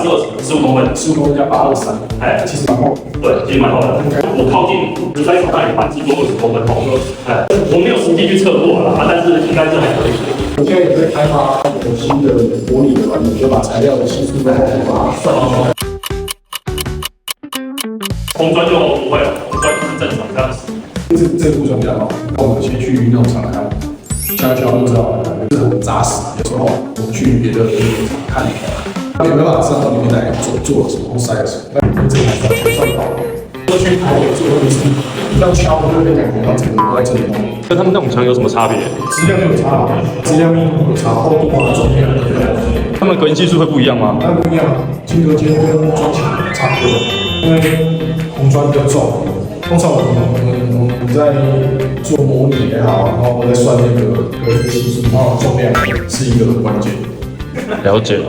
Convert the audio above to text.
是15公分，15公分加823，哎，其实蛮厚。对，其实蛮厚的。我靠近实在手上也蛮是说20公分厚，哎，我没有实际去测过啦，但是应该是还可以。我现在也在开发有新的模拟的软体，就把材料的系数再把它算进去。红砖就不会了，红砖就是正常这样子。这部分比较好，我们先去运动场看，敲一敲就知道是很扎实。有时候我们去别的场看，他没有办法知道里面在做了什么或塞了什么，但这个还是要全算到。过去台北做的是，一到敲就会感觉到整个都在这里。跟他们那种枪有什么差别？质量有差，质量有差，厚度啊、重量都有。他们隔音技术会不一样吗？那不一样，金隔间跟砖墙差不多，因为红砖比较重。通常我们在做模拟也好，然后我在算那个隔音系数，然后重量是一个很关键。了解。